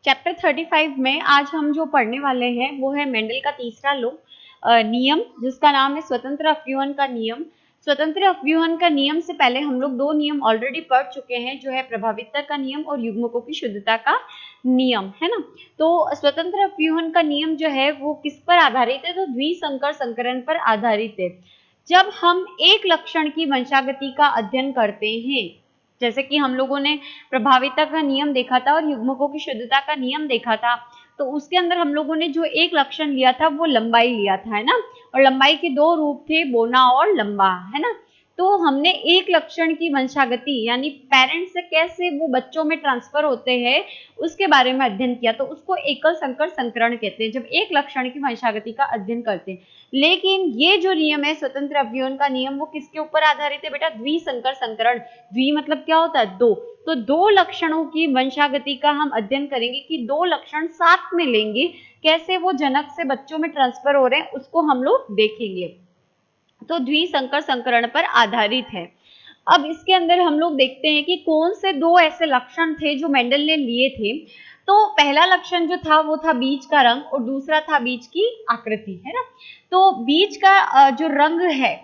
Chapter 35 में आज हम जो पढ़ने वाले हैं वो है मेंडल का तीसरा नियम, जिसका नाम है स्वतंत्र अपव्यूहन का नियम। स्वतंत्र अपव्यूहन का नियम से पहले हम लोग दो नियम ऑलरेडी पढ़ चुके हैं, जो है प्रभाविता का नियम और युग्मकों की शुद्धता का नियम, है ना। तो स्वतंत्र अपव्यूहन का नियम जो है वो किस पर आधारित है, तो द्विसंकर संकरण पर आधारित है। जब हम एक लक्षण की वंशागति का अध्ययन करते हैं, जैसे कि हम लोगों ने प्रभाविता का नियम देखा था और युग्मकों की शुद्धता का नियम देखा था, तो उसके अंदर हम लोगों ने जो एक लक्षण लिया था वो लंबाई लिया था, है ना। और लंबाई के दो रूप थे, बोना और लंबा, है ना। तो हमने एक लक्षण की वंशागति यानी पेरेंट्स से कैसे वो बच्चों में ट्रांसफर होते हैं उसके बारे में अध्ययन किया, तो उसको एकल संकर संकरण कहते हैं, जब एक लक्षण की वंशागति का अध्ययन करते हैं। लेकिन ये जो नियम है स्वतंत्र अपव्यूहन का नियम, वो किसके ऊपर आधारित है बेटा, द्विसंकर संकरण। द्वि मतलब क्या होता है, दो। तो दो लक्षणों की वंशागति का हम अध्ययन करेंगे कि दो लक्षण साथ में लेंगे, कैसे वो जनक से बच्चों में ट्रांसफर हो रहे हैं उसको हम लोग देखेंगे। तो द्विसंकर संकरण पर आधारित है। अब इसके अंदर हम लोग देखते हैं कि कौन से दो ऐसे लक्षण थे जो मेंडल ने लिए थे। तो पहला लक्षण जो था वो था बीज का रंग और दूसरा था बीज की आकृति, है ना। तो बीज का जो रंग है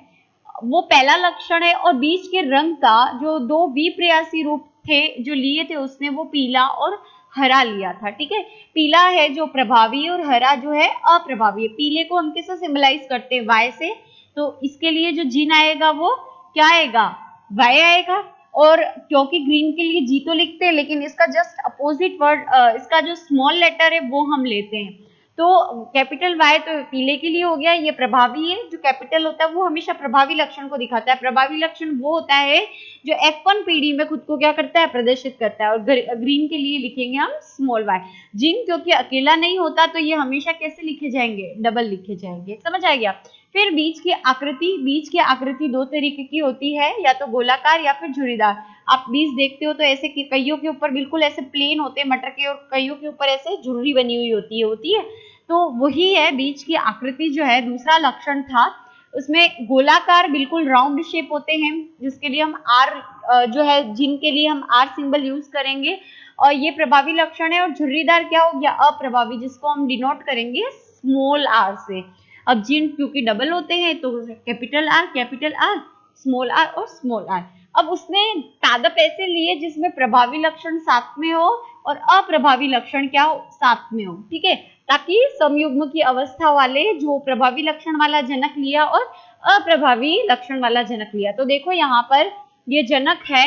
वो पहला लक्षण है, और बीज के रंग का जो दो विप्रयासी रूप थे जो लिए थे उसने वो पीला और हरा लिया था, ठीक है। पीला है जो प्रभावी और हरा जो है अप्रभावी है। पीले को हम किससे सिंबलाइज करते हैं, वाई से, तो इसके लिए जो जिन आएगा वो क्या आएगा, वाई आएगा। और क्योंकि ग्रीन के लिए जी तो लिखते हैं, लेकिन इसका जस्ट अपोजिट वर्ड, इसका जो स्मॉल लेटर है वो हम लेते हैं। तो कैपिटल वाई तो पीले के लिए हो गया, ये प्रभावी है। जो कैपिटल होता है वो हमेशा प्रभावी लक्षण को दिखाता है। प्रभावी लक्षण वो होता है जो F1 पीढ़ी में खुद को क्या करता है, प्रदर्शित करता है। और ग्रीन के लिए लिखेंगे हम स्मॉल वाई। जिन क्योंकि अकेला नहीं होता तो ये हमेशा कैसे लिखे जाएंगे, डबल लिखे जाएंगे, समझ आ गया। फिर बीज की आकृति, बीज की आकृति दो तरीके की होती है, या तो गोलाकार या फिर झुर्रीदार। आप बीज देखते हो तो ऐसे कईयों के ऊपर बिल्कुल ऐसे प्लेन होते हैं मटर के, और कईयों के ऊपर ऐसे झुर्री बनी हुई होती है। तो वही है बीज की आकृति जो है दूसरा लक्षण था। उसमें गोलाकार बिल्कुल राउंड शेप होते हैं, जिसके लिए हम आर जो है जिनके लिए हम आर सिंबल यूज करेंगे, और ये प्रभावी लक्षण है। और झुर्रीदार क्या हो गया, अप्रभावी, जिसको हम डिनोट करेंगे स्मॉल आर से। अब जिन क्योंकि डबल होते हैं तो कैपिटल आर, स्मॉल आर और स्मॉल आर। अब उसने तादप ऐसे लिए जिसमें प्रभावी लक्षण साथ में हो और अप्रभावी लक्षण क्या हो, साथ में हो, ठीक है, ताकि समयुग्म की अवस्था वाले जो प्रभावी लक्षण वाला जनक लिया और अप्रभावी लक्षण वाला जनक लिया। तो देखो यहाँ पर ये जनक है,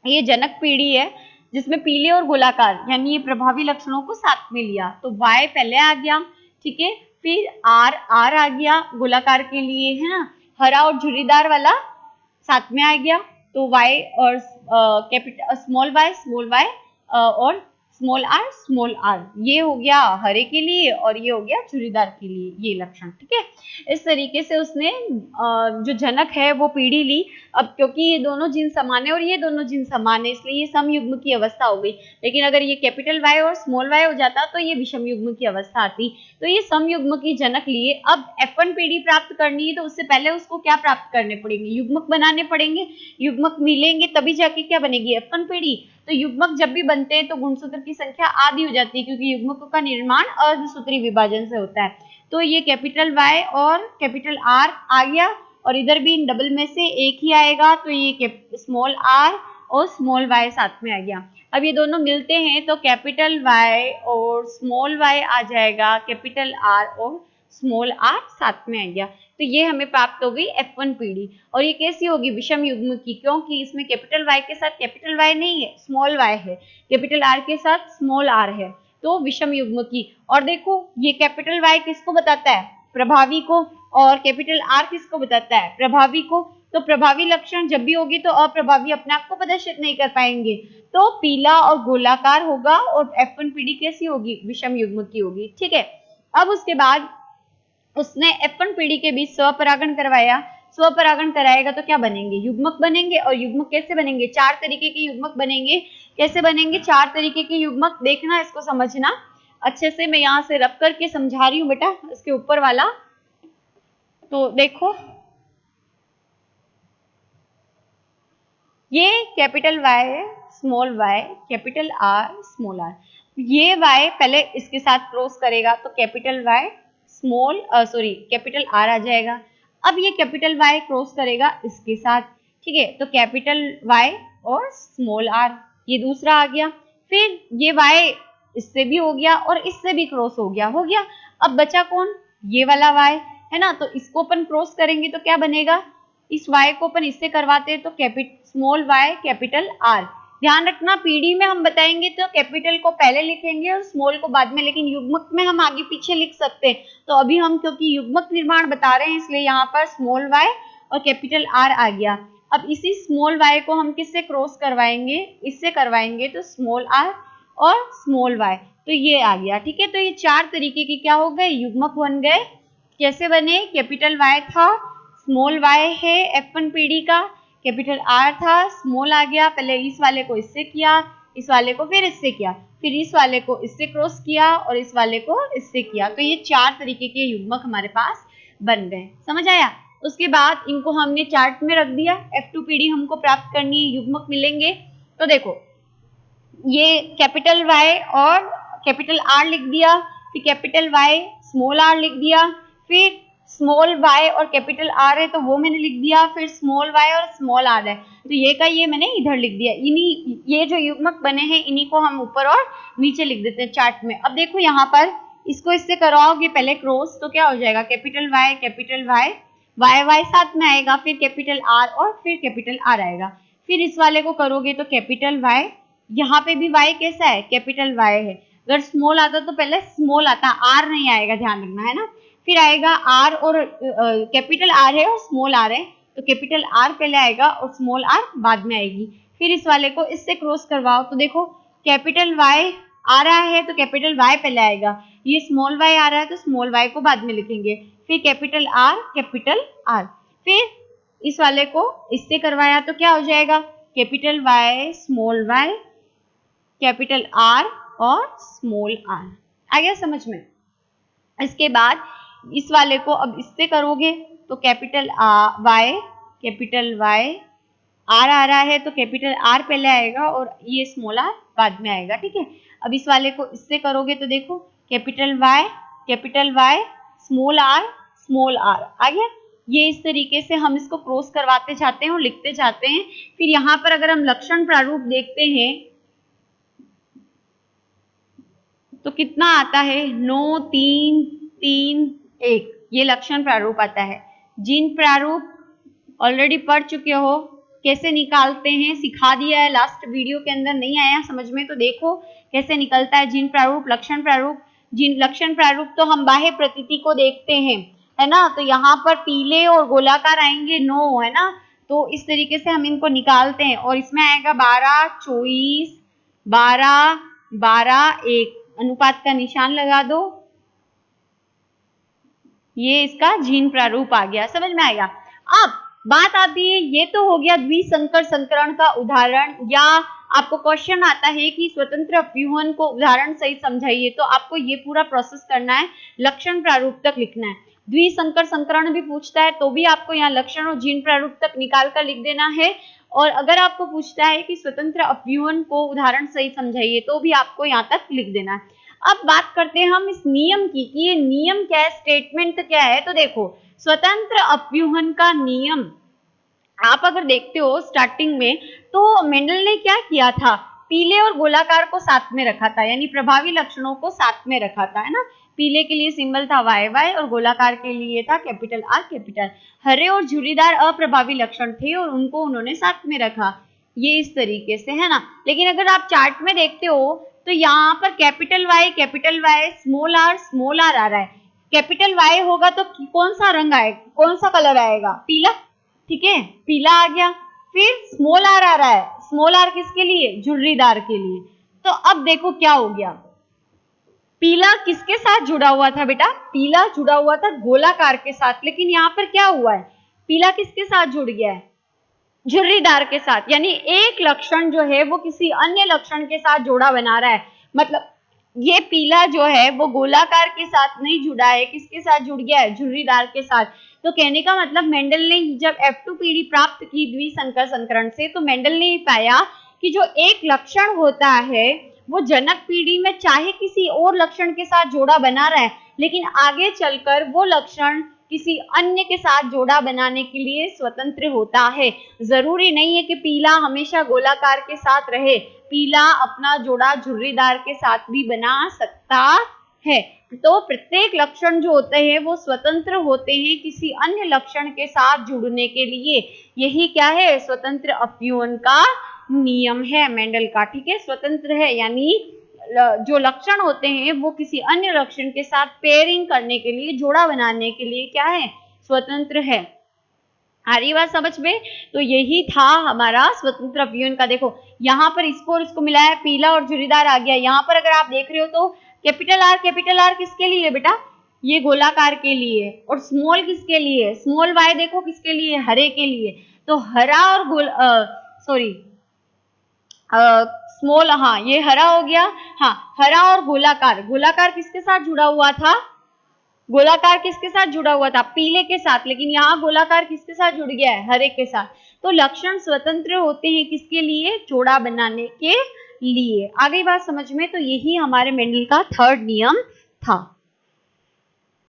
ये जनक पीढ़ी है जिसमें पीले और गोलाकार यानी ये प्रभावी लक्षणों को साथ में लिया। तो वाई पहले आ गया, ठीक है। फिर आर आ गया गोलाकार के लिए, है ना। हरा और झुर्रीदार वाला साथ में आ गया, तो वाई और कैपिटल स्मॉल वाई और स्मॉल आर, ये हो गया हरे के लिए और ये हो गया झुर्रीदार के लिए, ये लक्षण, ठीक है। इस तरीके से उसने जो जनक है वो पीढ़ी ली। अब क्योंकि ये दोनों जिन समान है और ये दोनों जिन समान है, इसलिए ये समयुग्म की अवस्था हो गई। लेकिन अगर ये कैपिटल वाई और स्मॉल वाई हो जाता तो ये विषम युग्म की अवस्था आती। तो ये समयुग्म की जनक लिए। अब F1 पीढ़ी प्राप्त करनी है तो उससे पहले उसको क्या प्राप्त करने पड़ेंगे, युग्मक बनाने पड़ेंगे। युग्मक मिलेंगे तभी जाके क्या बनेगी, F1 पीढ़ी। तो युग्मक जब भी बनते हैं तो गुणसूत्र की संख्या आधी हो जाती है, क्योंकि युग्मकों का निर्माण अर्धसूत्री विभाजन से होता है। तो ये कैपिटल वाई और कैपिटल आर आ गया, और इधर भी इन डबल में से एक ही आएगा, तो ये स्मॉल आर और स्मॉल वाई साथ में आ गया। अब ये दोनों मिलते हैं तो कैपिटल वाई और स्मॉल वाई आ जाएगा, कैपिटल आर और स्मॉल आर साथ में आ गया। तो ये हमें प्राप्त हो गई F1 पीढ़ी। और ये कैसी होगी, विषम युग्म की, क्योंकि इसमें कैपिटल वाई के साथ कैपिटल वाई नहीं है, स्मॉल वाई है, कैपिटल आर के साथ स्मॉल आर है, तो विषम युग्म की। और देखो ये कैपिटल वाई किसको बताता है, प्रभावी को, और कैपिटल आर किसको बताता है, प्रभावी को। तो प्रभावी लक्षण जब भी होगी तो अप्रभावी अपने आप को प्रदर्शित नहीं कर पाएंगे, तो पीला और गोलाकार होगा, और F1 पीढ़ी कैसी होगी, विषम युग्म की होगी, ठीक है। अब उसके बाद उसने F1 पीढ़ी के बीच स्वपरागण करवाया। स्वपरागण कराएगा तो क्या बनेंगे, युग्मक बनेंगे। और युग्मक कैसे बनेंगे, चार तरीके के युग्मक बनेंगे। कैसे बनेंगे, चार तरीके के युग्मक, देखना इसको समझना अच्छे से। मैं यहाँ से रब करके समझा रही हूँ बेटा, इसके ऊपर वाला। तो देखो ये कैपिटल वाई है, small Y, capital R, small R. ये y पहले इसके साथ क्रॉस करेगा तो capital Y small capital R आ जाएगा। अब ये कैपिटल Y क्रॉस करेगा इसके साथ, ठीक है, तो कैपिटल Y और स्मॉल r, ये दूसरा आ गया। फिर ये y इससे भी हो गया और इससे भी क्रॉस हो गया। अब बचा कौन, ये वाला y है ना, तो इसको अपन क्रॉस करेंगे तो क्या बनेगा, इस y को अपन इससे करवाते हैं तो स्मॉल y कैपिटल R। ध्यान रखना पीडी में हम बताएंगे तो कैपिटल को पहले लिखेंगे और स्मॉल को बाद में, लेकिन युग्मक में हम आगे पीछे लिख सकते हैं। तो अभी हम क्योंकि युग्मक निर्माण बता रहे हैं इसलिए यहाँ पर स्मॉल y और कैपिटल R आ गया। अब इसी स्मॉल y को हम किससे क्रॉस करवाएंगे, इससे करवाएंगे तो स्मॉल r और स्मॉल y, तो ये आ गया, ठीक है। तो ये चार तरीके के क्या हो गए, युग्मक बन गए। कैसे बने, कैपिटल Y था, स्मॉल y है F1 पीडी का, कैपिटल R था, स्मॉल आ गया, पहले इस वाले को इससे किया, इस वाले को फिर इससे किया, फिर इस वाले को इससे क्रॉस किया और इस वाले को इससे किया। तो ये चार तरीके के युग्मक हमारे पास बन गए, समझ आया। उसके बाद इनको हमने चार्ट में रख दिया, F2 पीडी हमको प्राप्त करनी है, युग्मक मिलेंगे। तो देखो ये कैपिटल Y और कैपिटल R लिख दिया, फिर कैपिटल Y स्मॉल r लिख दिया, फिर स्मॉल y और कैपिटल R है तो वो मैंने लिख दिया, फिर स्मॉल y और स्मॉल r है तो ये का ये मैंने इधर लिख दिया। इन्हीं ये जो युग्मक बने हैं इन्हीं को हम ऊपर और नीचे लिख देते हैं चार्ट में। अब देखो यहाँ पर इसको इससे करवाओगे पहले क्रॉस तो क्या हो जाएगा, कैपिटल Y y साथ में आएगा, फिर कैपिटल R और फिर कैपिटल R आएगा। फिर इस वाले को करोगे तो कैपिटल Y, यहाँ पे भी y कैसा है, कैपिटल Y है। अगर स्मॉल आता तो पहले स्मॉल आता, R नहीं आएगा, ध्यान रखना है ना। फिर आएगा R और कैपिटल R है और स्मॉल r है तो कैपिटल R पहले आएगा और स्मॉल r बाद में आएगी। फिर इस वाले को इससे क्रॉस करवाओ तो देखो कैपिटल Y आ रहा है तो कैपिटल Y पहले आएगा, ये स्मॉल y आ रहा है तो स्मॉल y को बाद में लिखेंगे, फिर कैपिटल R, फिर इस वाले को इससे करवाया तो क्या हो जाएगा, capital Y small y capital R और स्मॉल r। आ गया समझ में। इसके बाद इस वाले को अब इससे करोगे तो कैपिटल Y R आ रहा है तो कैपिटल R पहले आएगा और ये स्मॉल r बाद में आएगा, ठीक है। अब इस वाले को इससे करोगे तो देखो कैपिटल Y स्मॉल r आ गया। ये इस तरीके से हम इसको क्रॉस करवाते जाते हैं और लिखते जाते हैं। फिर यहाँ पर अगर हम लक्षण प्रारूप देखते हैं तो कितना आता है, 9 3 3 1, ये लक्षण प्रारूप आता है। जीन प्रारूप ऑलरेडी पढ़ चुके हो, कैसे निकालते हैं सिखा दिया है लास्ट वीडियो के अंदर, नहीं आया समझ में तो देखो कैसे निकलता है जीन प्रारूप, लक्षण प्रारूप। जीन लक्षण प्रारूप तो हम बाह्य प्रतीति को देखते हैं, है ना, तो यहाँ पर पीले और गोलाकार आएंगे 9, है ना, तो इस तरीके से हम इनको निकालते हैं और इसमें आएगा 12 24 12 12 1, अनुपात का निशान लगा दो, ये इसका जीन प्रारूप आ गया, समझ में आएगा। अब बात आती है, ये तो हो गया द्विसंकर संकरण का उदाहरण, या आपको क्वेश्चन आता है कि स्वतंत्र अपव्यूहन को उदाहरण सहित समझाइए, तो आपको ये पूरा प्रोसेस करना है, लक्षण प्रारूप तक लिखना है। द्विसंकर संकरण भी पूछता है तो भी आपको यहाँ लक्षण और जीन प्रारूप तक निकाल कर लिख देना है, और अगर आपको पूछता है कि स्वतंत्र अपव्यूहन को उदाहरण सहित समझाइए तो भी आपको यहाँ तक लिख देना है। अब बात करते हैं हम इस नियम की कि ये नियम क्या है, स्टेटमेंट क्या है। तो देखो स्वतंत्र अपव्यूहन का नियम आप अगर देखते हो स्टार्टिंग में तो मेंडल ने क्या किया था, पीले और गोलाकार को साथ में रखा था, यानी प्रभावी लक्षणों को साथ में रखा था, है ना। पीले के लिए सिंबल था YY और गोलाकार के लिए था कैपिटल R। हरे और झुर्रीदार अप्रभावी लक्षण थे और उनको उन्होंने साथ में रखा, ये इस तरीके से, है ना। लेकिन अगर आप चार्ट में देखते हो तो यहाँ पर कैपिटल Y स्मॉल r आ रहा है। कैपिटल Y होगा तो कौन सा रंग आएगा, कौन सा कलर आएगा, पीला, ठीक है, पीला आ गया। फिर स्मॉल r आ रहा है, स्मॉल r किसके लिए, झुर्रीदार के लिए। तो अब देखो क्या हो गया, पीला किसके साथ जुड़ा हुआ था बेटा, पीला जुड़ा हुआ था गोलाकार के साथ, लेकिन यहाँ पर क्या हुआ है, पीला किसके साथ जुड़ गया है, झुर्रीदार के साथ, यानी एक लक्षण जो है वो किसी अन्य लक्षण के साथ जोड़ा बना रहा है। मतलब ये पीला जो है वो गोलाकार के साथ नहीं जुड़ा है, किसके साथ जुड़ गया है, झुर्रीदार के साथ। तो कहने का मतलब मेंडल ने जब F2 पीढ़ी प्राप्त की द्विसंकर संकरण से, तो मेंडल ने पाया कि जो एक लक्षण होता है वो जनक पीढ़ी में चाहे किसी और लक्षण के साथ जोड़ा बना रहा है, लेकिन आगे चलकर वो लक्षण किसी अन्य के साथ जोड़ा बनाने के लिए स्वतंत्र होता है। जरूरी नहीं है कि पीला हमेशा गोलाकार के साथ रहे, पीला अपना जोड़ा झुर्रीदार के साथ भी बना सकता है। तो प्रत्येक लक्षण जो होते हैं वो स्वतंत्र होते हैं किसी अन्य लक्षण के साथ जुड़ने के लिए। यही क्या है, स्वतंत्र अपव्यूहन का नियम है मेंडल का। ठीक है, स्वतंत्र है यानी जो लक्षण होते हैं वो किसी अन्य लक्षण के साथ पेयरिंग करने के लिए, जोड़ा बनाने के लिए क्या है, स्वतंत्र है। आ रही बात समझ में? तो यही था हमारा स्वतंत्र अपव्यूहन का। देखो यहाँ पर इसको और इसको मिलाया, पीला और झुर्रीदार आ गया। यहाँ पर अगर आप देख रहे हो तो कैपिटल आर किसके लिए बेटा, ये गोलाकार के लिए, और स्मॉल किसके लिए, स्मॉल वाई देखो किसके लिए, हरे के लिए। तो हरा और सॉरी स्मॉल, हाँ ये हरा हो गया। हाँ, हरा और गोलाकार, गोलाकार किसके साथ जुड़ा हुआ था, गोलाकार किसके साथ जुड़ा हुआ था, पीले के साथ, लेकिन यहाँ गोलाकार किसके साथ जुड़ गया है, हरे के साथ। तो लक्षण स्वतंत्र होते हैं किसके लिए, जोड़ा बनाने के लिए। आ गई बात समझ में? तो यही हमारे मेंडल का थर्ड नियम था।